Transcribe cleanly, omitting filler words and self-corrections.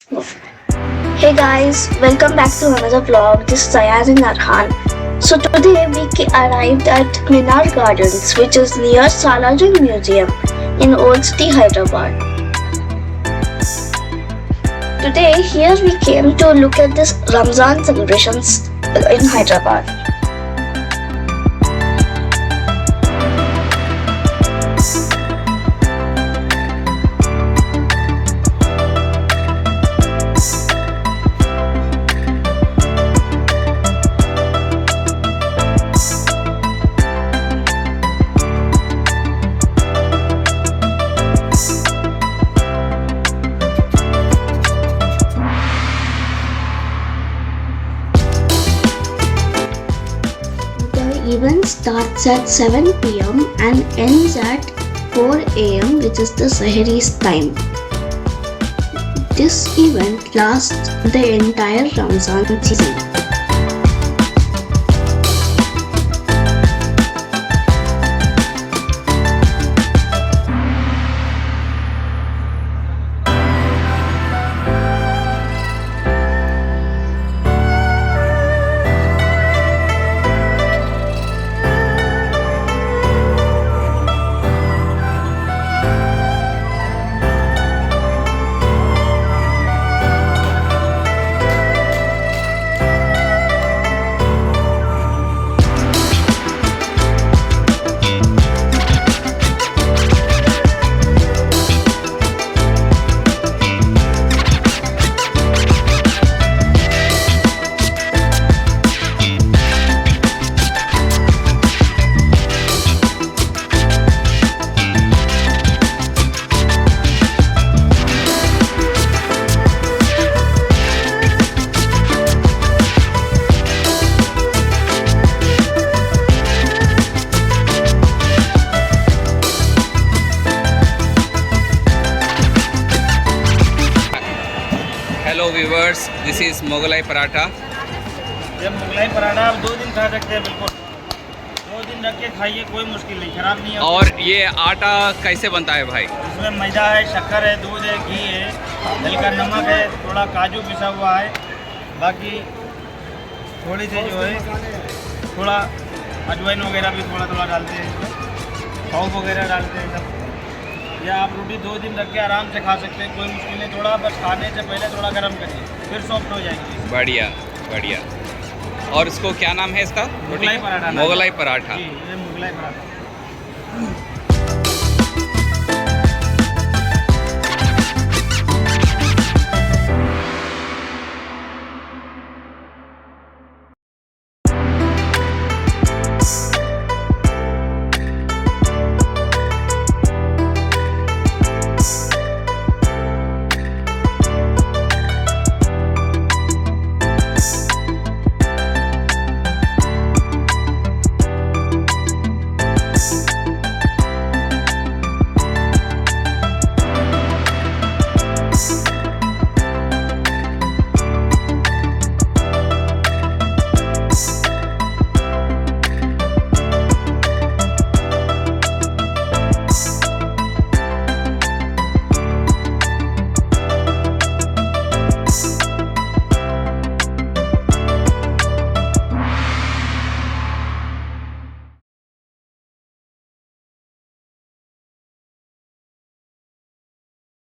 Hey guys, welcome back to another vlog. This is Ayaan and Arhan. So today we arrived at Minar Gardens, which is near Salaring Museum in Old City, Hyderabad. Today here we came to look at this Ramzan celebrations in Hyderabad. The event starts at 7 pm and ends at 4 am, which is the Sahari's time. This event lasts the entire Ramzan season. Hello viewers, this is Mughlai paratha. ये मुगलाई पराठा आप 2 दिन खा सकते हैं, बिल्कुल 2 दिन रख के खाइए, कोई मुश्किल नहीं, ख़राब नहीं होता। और ये आटा कैसे बनता है भाई? इसमें मैदा है, शक्कर है, दूध है, घी है, हल्का नमक है, थोड़ा काजू पिसा हुआ है, बाकी थोड़ी सी जो है थोड़ा अजवाइन वगैरह भी थोड़ा थोड़ा डालते हैं, इसमें सौंफ वगैरह डालते हैं सब। या आप रोटी 2 दिन रख के आराम से खा सकते हैं, कोई मुश्किल नहीं। थोड़ा बस खाने से पहले थोड़ा गर्म करिए, फिर सॉफ्ट हो जाएगी। बढ़िया बढ़िया। और इसको क्या नाम है इसका? मुगलाई पराठा। मोगलाई पराठा। जी, ये मुगलाई पराठा।